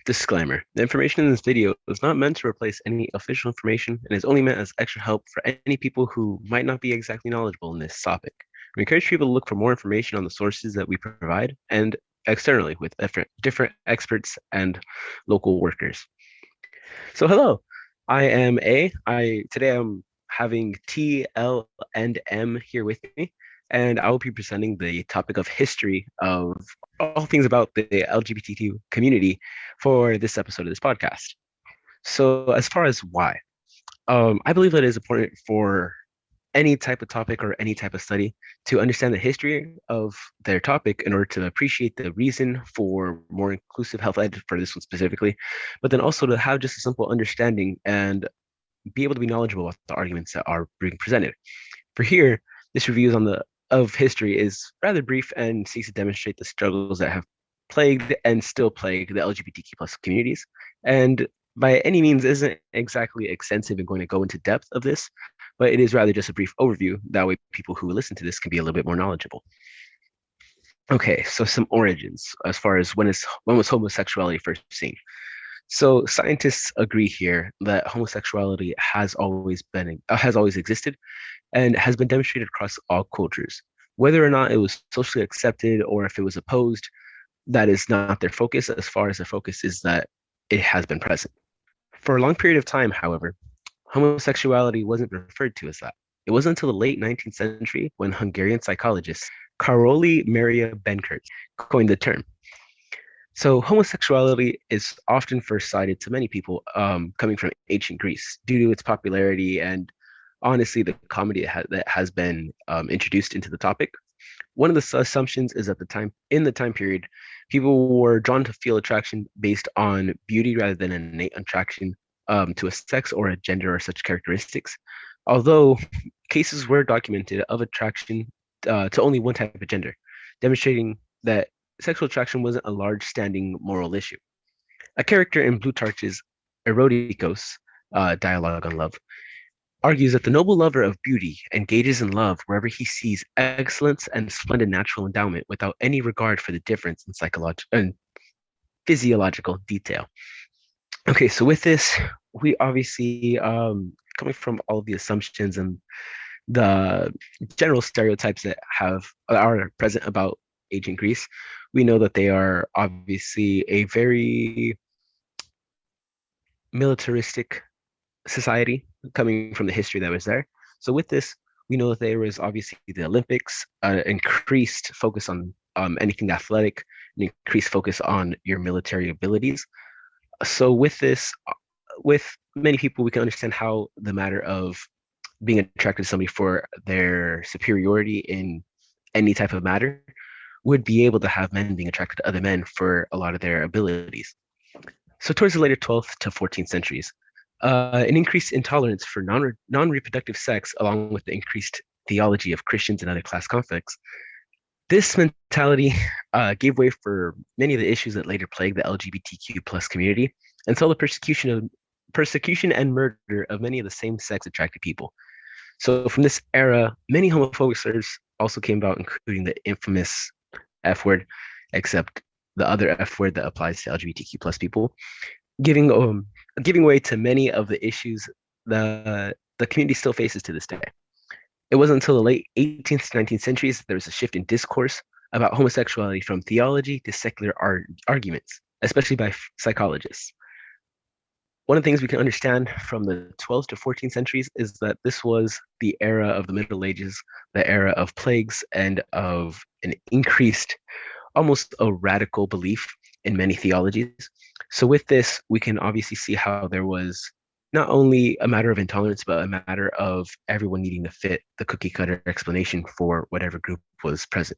Disclaimer: the information in this video is not meant to replace any official information and is only meant as extra help for any people who might not be exactly knowledgeable in this topic. We encourage people to look for more information on the sources that we provide and externally with different experts and local workers. So hello, I am A. Today I'm having T, L, and M here with me, and I will be presenting the topic of history of all things about the LGBTQ community for this episode of this podcast. So as far as why, I believe that it is important for any type of topic or any type of study to understand the history of their topic in order to appreciate the reason for more inclusive health ed for this one specifically, but then also to have just a simple understanding and be able to be knowledgeable about the arguments that are being presented. For here, this review on the of history is rather brief and seeks to demonstrate the struggles that have plagued and still plague the LGBTQ plus communities. And by any means isn't exactly extensive and going to go into depth of this, but it is rather just a brief overview. That way people who listen to this can be a little bit more knowledgeable. Okay, so some origins as far as when was homosexuality first seen. So scientists agree here that homosexuality has always existed and has been demonstrated across all cultures. Whether or not it was socially accepted or if it was opposed, that is not their focus. As far as their focus is that it has been present. For a long period of time, however, homosexuality wasn't referred to as that. It wasn't until the late 19th century when Hungarian psychologist Karoli Maria Benkert coined the term. So homosexuality is often first cited to many people coming from ancient Greece due to its popularity and honestly the comedy that has been introduced into the topic. One of the assumptions is at the time period, people were drawn to feel attraction based on beauty rather than an innate attraction to a sex or a gender or such characteristics. Although cases were documented of attraction to only one type of gender, demonstrating that sexual attraction wasn't a large standing moral issue. A character in Plutarch's Erotikos, dialogue on love, argues that the noble lover of beauty engages in love wherever he sees excellence and splendid natural endowment without any regard for the difference in psychological and physiological detail. Okay, so with this, we obviously, coming from all of the assumptions and the general stereotypes that are present about ancient Greece, we know that they are obviously a very militaristic society coming from the history that was there. So with this, we know that there was obviously the Olympics, increased focus on anything athletic, an increased focus on your military abilities. So with this, with many people, we can understand how the matter of being attracted to somebody for their superiority in any type of matter would be able to have men being attracted to other men for a lot of their abilities. So towards the later 12th to 14th centuries, an increased intolerance for non-reproductive sex, along with the increased theology of Christians and other class conflicts, this mentality gave way for many of the issues that later plagued the LGBTQ plus community, until the persecution and murder of many of the same-sex attracted people. So from this era, many homophobic slurs also came about, including the infamous F word, except the other F word that applies to LGBTQ plus people, giving way to many of the issues the community still faces to this day. It wasn't until the late 18th to 19th centuries that there was a shift in discourse about homosexuality from theology to secular arguments, especially by psychologists. One of the things we can understand from the 12th to 14th centuries is that this was the era of the Middle Ages, the era of plagues and of an increased, almost a radical belief in many theologies. So with this, we can obviously see how there was not only a matter of intolerance, but a matter of everyone needing to fit the cookie cutter explanation for whatever group was present.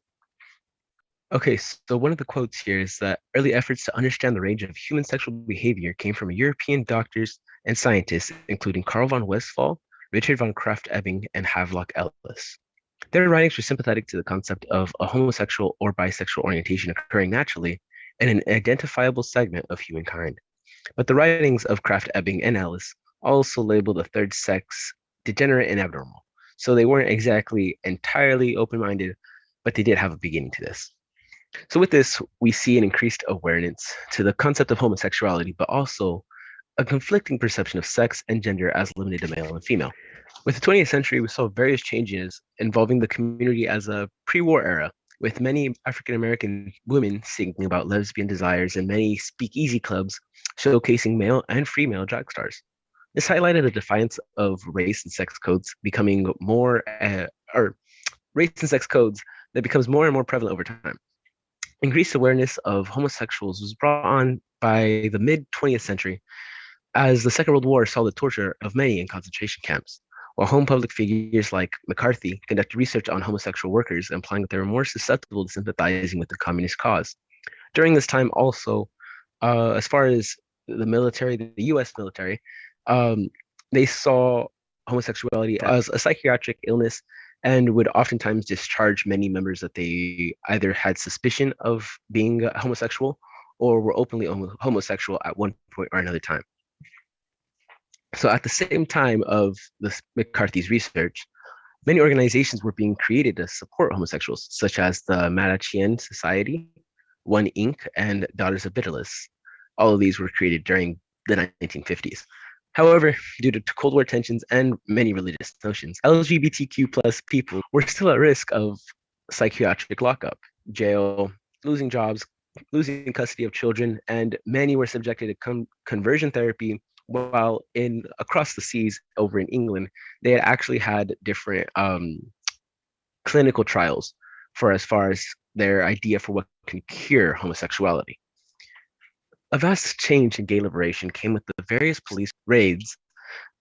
Okay, so one of the quotes here is that early efforts to understand the range of human sexual behavior came from European doctors and scientists, including Carl von Westphal, Richard von Krafft-Ebing, and Havelock Ellis. Their writings were sympathetic to the concept of a homosexual or bisexual orientation occurring naturally in an identifiable segment of humankind. But the writings of Krafft-Ebing and Ellis also labeled the third sex degenerate and abnormal. So they weren't exactly entirely open-minded, but they did have a beginning to this. So with this, we see an increased awareness to the concept of homosexuality, but also a conflicting perception of sex and gender as limited to male and female. With the 20th century, we saw various changes involving the community as a pre-war era, with many African American women singing about lesbian desires and many speakeasy clubs showcasing male and female drag stars. This highlighted a defiance of race and sex codes becoming more, or race and sex codes that becomes more and more prevalent over time. Increased awareness of homosexuals was brought on by the mid 20th century as the Second World War saw the torture of many in concentration camps, while home public figures like McCarthy conducted research on homosexual workers, implying that they were more susceptible to sympathizing with the communist cause. During this time, also, as far as the military, the US military, um, they saw homosexuality as a psychiatric illness and would oftentimes discharge many members that they either had suspicion of being homosexual or were openly homosexual at one point or another time. So at the same time of this McCarthy's research, many organizations were being created to support homosexuals, such as the Malachian Society, One Inc., and Daughters of Bitterless. All of these were created during the 1950s. However, due to Cold War tensions and many religious notions, LGBTQ plus people were still at risk of psychiatric lockup, jail, losing jobs, losing custody of children, and many were subjected to conversion therapy. While in across the seas over in England, they had actually had different clinical trials for as far as their idea for what can cure homosexuality. A vast change in gay liberation came with the various police raids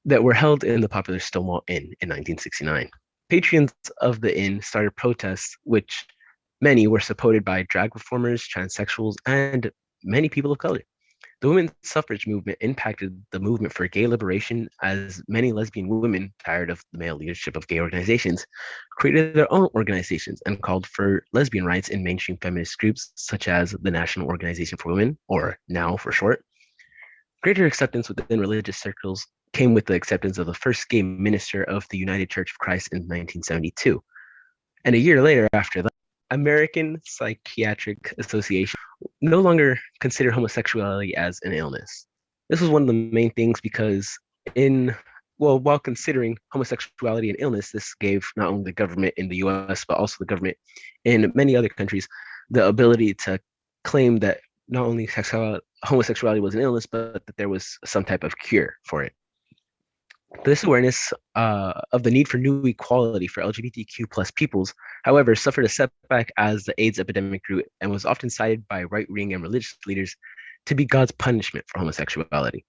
that were held in the popular Stonewall Inn in 1969. Patrons of the inn started protests, which many were supported by drag reformers, transsexuals, and many people of color. The women's suffrage movement impacted the movement for gay liberation as many lesbian women, tired of the male leadership of gay organizations, created their own organizations and called for lesbian rights in mainstream feminist groups such as the National Organization for Women, or NOW for short. Greater acceptance within religious circles came with the acceptance of the first gay minister of the United Church of Christ in 1972. And a year later, after that, American Psychiatric Association no longer considered homosexuality as an illness. This was one of the main things because while considering homosexuality an illness, this gave not only the government in the US, but also the government in many other countries the ability to claim that not only homosexuality was an illness, but that there was some type of cure for it. This awareness of the need for new equality for LGBTQ plus peoples, however, suffered a setback as the AIDS epidemic grew and was often cited by right-wing and religious leaders to be God's punishment for homosexuality.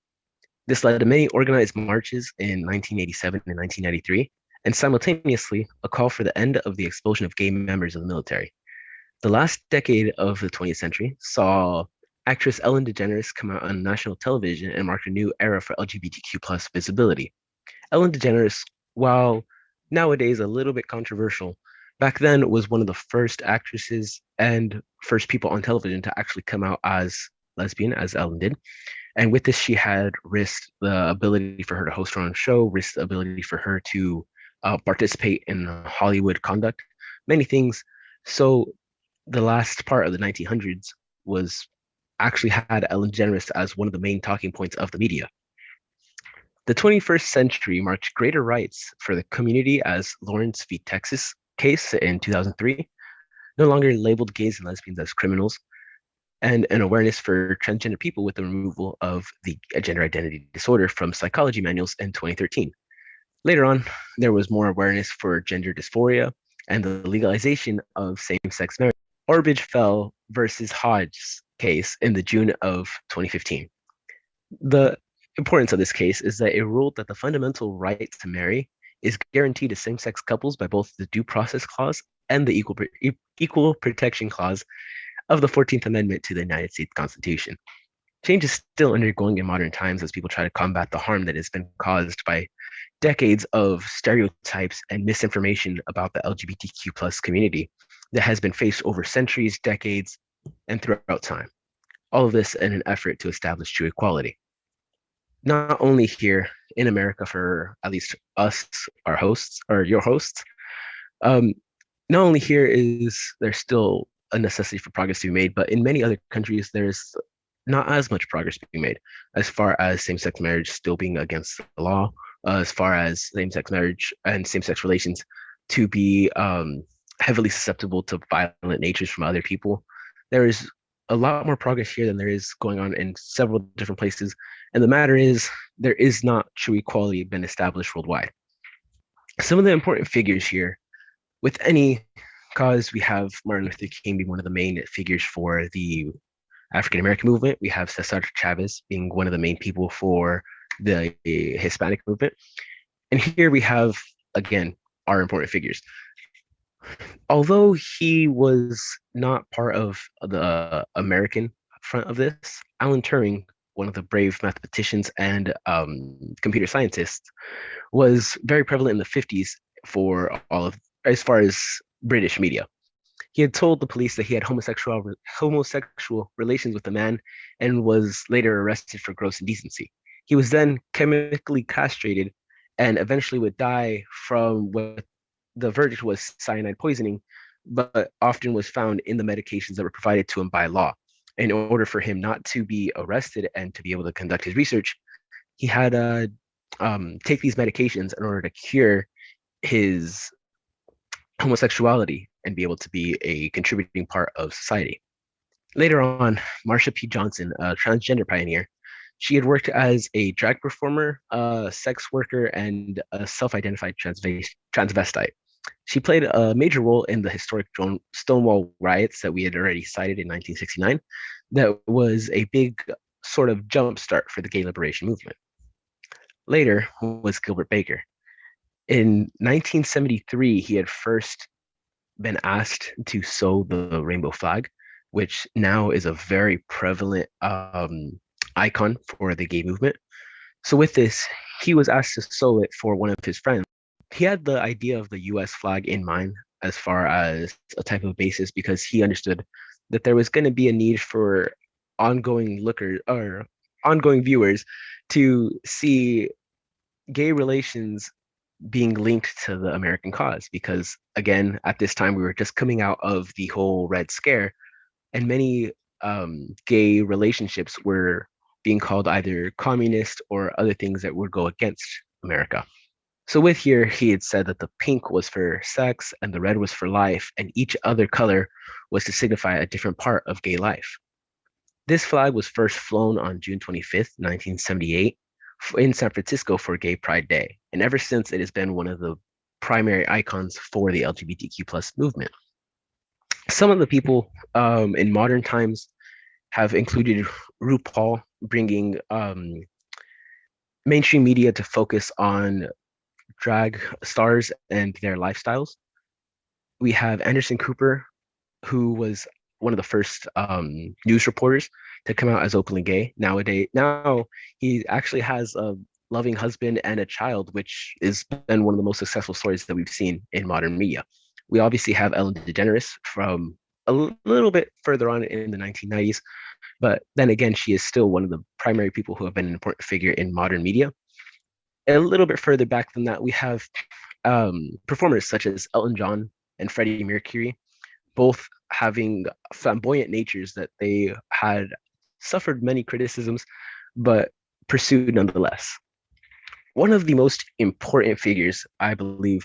This led to many organized marches in 1987 and 1993, and simultaneously a call for the end of the expulsion of gay members of the military. The last decade of the 20th century saw actress Ellen DeGeneres come out on national television and mark a new era for LGBTQ plus visibility. Ellen DeGeneres, while nowadays a little bit controversial, back then was one of the first actresses and first people on television to actually come out as lesbian, as Ellen did. And with this, she had risked the ability for her to host her own show, risked the ability for her to participate in Hollywood conduct, many things. So the last part of the 1900s was actually had Ellen DeGeneres as one of the main talking points of the media. The 21st century marked greater rights for the community as Lawrence v. Texas case in 2003 no longer labeled gays and lesbians as criminals, and an awareness for transgender people with the removal of the gender identity disorder from psychology manuals in 2013. Later on, there was more awareness for gender dysphoria and the legalization of same-sex marriage. Orbage fell versus Hodge's case in the June of 2015. The importance of this case is that it ruled that the fundamental right to marry is guaranteed to same-sex couples by both the Due Process Clause and the Equal Protection Clause of the 14th Amendment to the United States Constitution. Change is still undergoing in modern times as people try to combat the harm that has been caused by decades of stereotypes and misinformation about the LGBTQ plus community that has been faced over centuries, decades, and throughout time. All of this in an effort to establish true equality. Not only here in America for at least us, our hosts, or your hosts, not only here is there still a necessity for progress to be made, but in many other countries, there's not as much progress being made as far as same-sex marriage still being against the law, as far as same-sex marriage and same-sex relations to be heavily susceptible to violent natures from other people. There is a lot more progress here than there is going on in several different places. And the matter is, there is not true equality been established worldwide. Some of the important figures here with any cause, we have Martin Luther King being one of the main figures for the African American movement. We have Cesar Chavez being one of the main people for the Hispanic movement. And here we have, again, our important figures. Although he was not part of the American front of this, Alan Turing, one of the brave mathematicians and computer scientists, was very prevalent in the 50s for all of, as far as British media. He had told the police that he had homosexual relations with a man and was later arrested for gross indecency. He was then chemically castrated and eventually would die from what the verdict was cyanide poisoning, but often was found in the medications that were provided to him by law. In order for him not to be arrested and to be able to conduct his research, he had to take these medications in order to cure his homosexuality and be able to be a contributing part of society. Later on, Marcia P. Johnson, a transgender pioneer, she had worked as a drag performer, a sex worker, and a self-identified transvestite. She played a major role in the historic Stonewall riots that we had already cited in 1969. That was a big sort of jumpstart for the gay liberation movement. Later was Gilbert Baker. In 1973, he had first been asked to sew the rainbow flag, which now is a very prevalent icon for the gay movement. So with this, he was asked to sew it for one of his friends. He had the idea of the US flag in mind as far as a type of basis because he understood that there was going to be a need for ongoing lookers or ongoing viewers to see gay relations being linked to the American cause. Because again, at this time, we were just coming out of the whole Red Scare, and many gay relationships were being called either communist or other things that would go against America. So with here, he had said that the pink was for sex and the red was for life, and each other color was to signify a different part of gay life. This flag was first flown on June 25th, 1978, in San Francisco for Gay Pride Day. And ever since, it has been one of the primary icons for the LGBTQ plus movement. Some of the people in modern times have included RuPaul, bringing mainstream media to focus on drag stars and their lifestyles. We have Anderson Cooper, who was one of the first news reporters to come out as openly gay. Now he actually has a loving husband and a child, which has been one of the most successful stories that we've seen in modern media. We obviously have Ellen DeGeneres from a little bit further on in the 1990s, but then again, she is still one of the primary people who have been an important figure in modern media. A little bit further back than that, we have performers such as Elton John and Freddie Mercury, both having flamboyant natures that they had suffered many criticisms, but pursued nonetheless. One of the most important figures, I believe,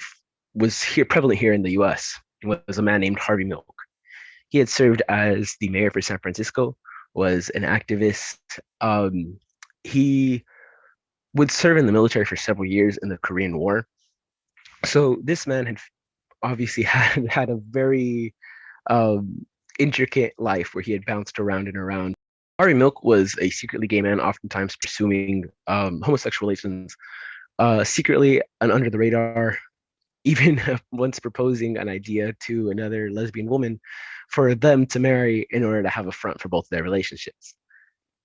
was prevalent here in the US was a man named Harvey Milk. He had served as the mayor for San Francisco, was an activist. He would serve in the military for several years in the Korean War. So this man had obviously had a very intricate life where he had bounced around and around. Harvey Milk was a secretly gay man, oftentimes pursuing homosexual relations secretly and under the radar, even once proposing an idea to another lesbian woman for them to marry in order to have a front for both their relationships.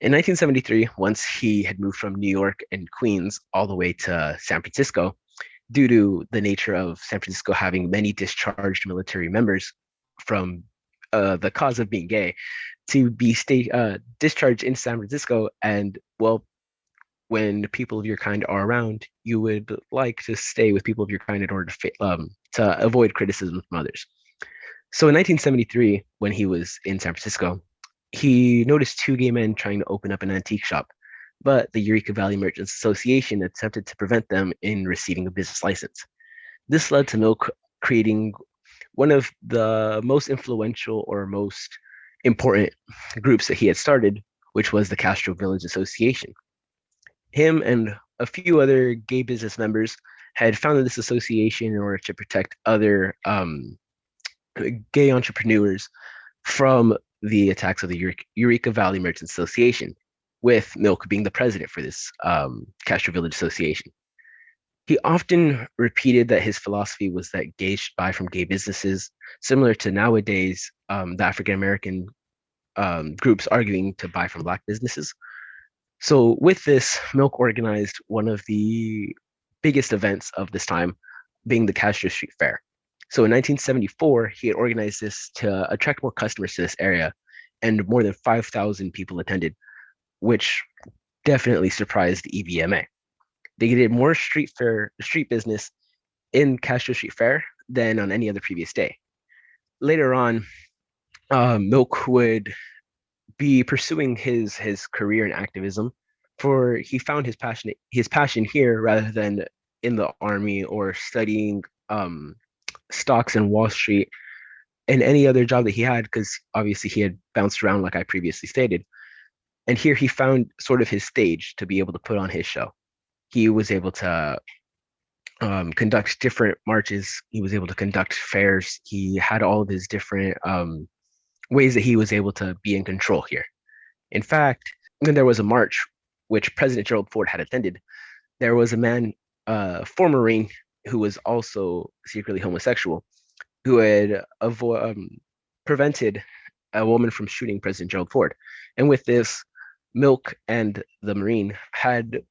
In 1973, once he had moved from New York and Queens all the way to San Francisco, due to the nature of San Francisco having many discharged military members from the cause of being gay, to be discharged in San Francisco. And well, when people of your kind are around, you would like to stay with people of your kind in order to avoid criticism from others. So in 1973, when he was in San Francisco, he noticed two gay men trying to open up an antique shop, but the Eureka Valley Merchants Association attempted to prevent them in receiving a business license. This led to Milk creating one of the most influential or most important groups that he had started, which was the Castro Village Association. Him and a few other gay business members had founded this association in order to protect other gay entrepreneurs from the attacks of the Eureka Valley Merchants Association, with Milk being the president for this Castro Village Association. He often repeated that his philosophy was that gays should buy from gay businesses, similar to nowadays the African American groups arguing to buy from Black businesses. So, with this, Milk organized one of the biggest events of this time, being the Castro Street Fair. So, in 1974, he had organized this to attract more customers to this area, and more than 5,000 people attended, which definitely surprised the EVMA. They did more street business in Castro Street Fair than on any other previous day. Later on, Milk would be pursuing his career in activism, for he found his passion here rather than in the army or studying stocks in Wall Street and any other job that he had, because obviously he had bounced around like I previously stated. And here he found sort of his stage to be able to put on his show. He was able to conduct different marches. He was able to conduct fairs. He had all of his different ways that he was able to be in control here. In fact, when there was a march which President Gerald Ford had attended, there was a man, former Marine, who was also secretly homosexual, who had prevented a woman from shooting President Gerald Ford. And with this, Milk and the Marine had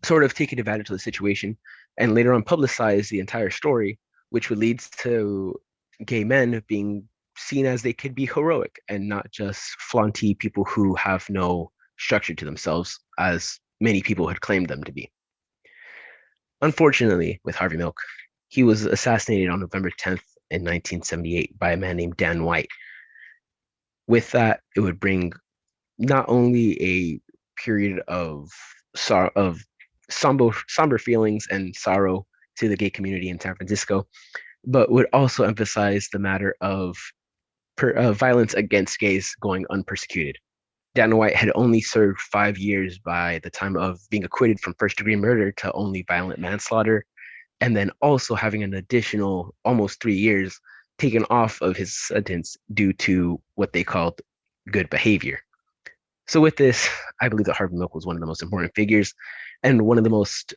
sort of taken advantage of the situation and later on publicized the entire story, which would lead to gay men being seen as they could be heroic and not just flaunty people who have no structure to themselves, as many people had claimed them to be. Unfortunately, with Harvey Milk, he was assassinated on November 10th in 1978 by a man named Dan White. With that, it would bring not only a period of somber feelings and sorrow to the gay community in San Francisco, but would also emphasize the matter of violence against gays going unpersecuted. Dan White had only served 5 years by the time of being acquitted from first-degree murder to only violent manslaughter, and then also having an additional almost 3 years taken off of his sentence due to what they called good behavior. So with this, I believe that Harvey Milk was one of the most important figures and one of the most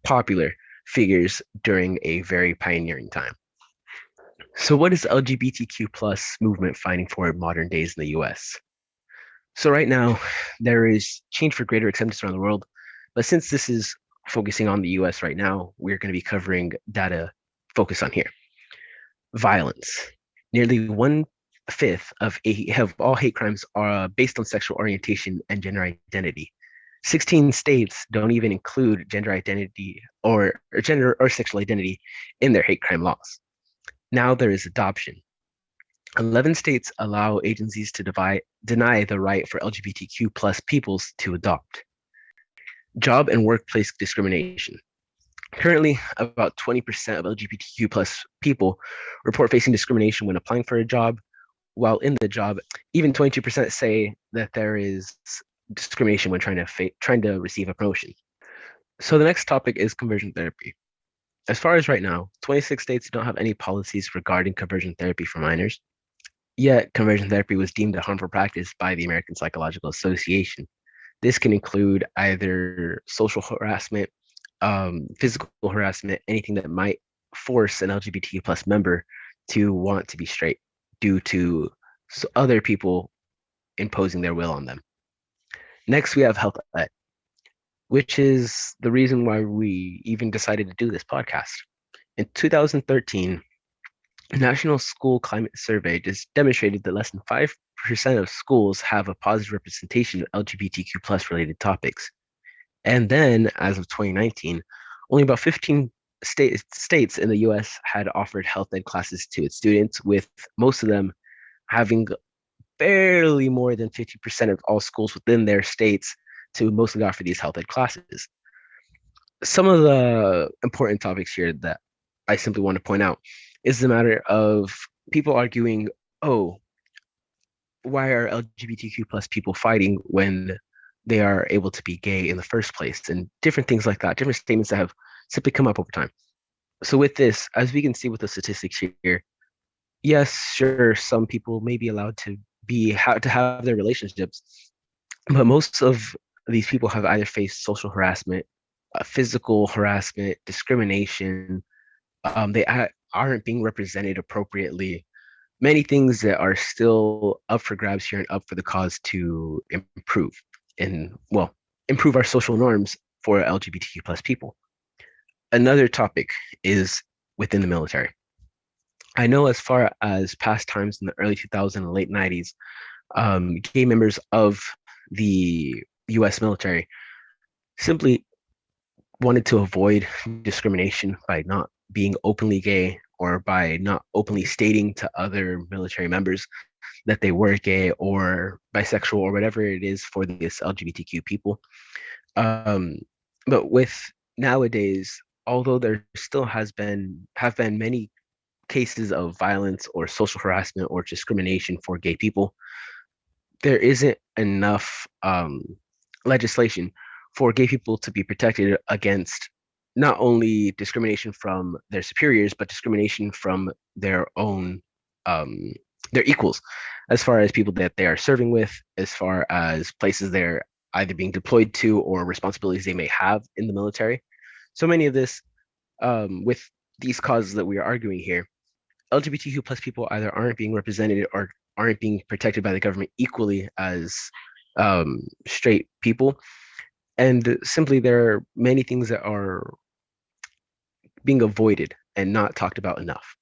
popular figures during a very pioneering time. So what is the LGBTQ plus movement fighting for in modern days in the US? So right now, there is change for greater acceptance around the world. But since this is focusing on the US right now, we're going to be covering data focused on here. Violence. Nearly 1/5 of all hate crimes are based on sexual orientation and gender identity. 16 states don't even include gender identity or gender or sexual identity in their hate crime laws. Now there is adoption. 11 states allow agencies to deny the right for LGBTQ plus peoples to adopt. Job and workplace discrimination. Currently, about 20% of LGBTQ plus people report facing discrimination when applying for a job. While in the job, even 22% say that there is discrimination when trying to receive a promotion. So the next topic is conversion therapy. As far as right now, 26 states don't have any policies regarding conversion therapy for minors. Yet, conversion therapy was deemed a harmful practice by the American Psychological Association. This can include either social harassment, physical harassment, anything that might force an LGBT plus member to want to be straight due to other people imposing their will on them. Next, we have health ed, which is the reason why we even decided to do this podcast. In 2013, a National School Climate Survey just demonstrated that less than 5% of schools have a positive representation of LGBTQ plus related topics. And then, as of 2019, only about 15% states in the US had offered health ed classes to its students, with most of them having barely more than 50% of all schools within their states to mostly offer these health ed classes. Some of the important topics here that I simply want to point out is the matter of people arguing, oh, why are LGBTQ plus people fighting when they are able to be gay in the first place, and different things like that, different statements that have simply come up over time. So with this, as we can see with the statistics here, yes, sure, some people may be allowed to to have their relationships, but most of these people have either faced social harassment, physical harassment, discrimination. Aren't being represented appropriately. Many things that are still up for grabs here and up for the cause to improve and, well, improve our social norms for LGBTQ plus people. Another topic is within the military. I know as far as past times in the early 2000s and late 90s, gay members of the US military simply wanted to avoid discrimination by not being openly gay or by not openly stating to other military members that they were gay or bisexual or whatever it is for this LGBTQ people. Um, but with nowadays, although there still have been many cases of violence or social harassment or discrimination for gay people, there isn't enough legislation for gay people to be protected against not only discrimination from their superiors, but discrimination from their own um, their equals, as far as people that they are serving with, as far as places they're either being deployed to or responsibilities they may have in the military. So many of this, with these causes that we are arguing here, LGBTQ plus people either aren't being represented or aren't being protected by the government equally as straight people. And simply, there are many things that are being avoided and not talked about enough.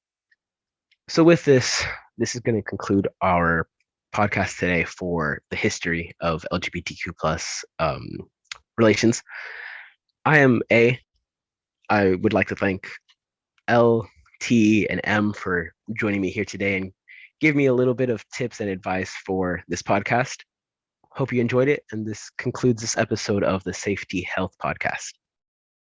So, with this, this is going to conclude our podcast today for the history of LGBTQ plus relations. I am A. I would like to thank L, T, and M for joining me here today and give me a little bit of tips and advice for this podcast. Hope you enjoyed it. And this concludes this episode of the Safety Health Podcast.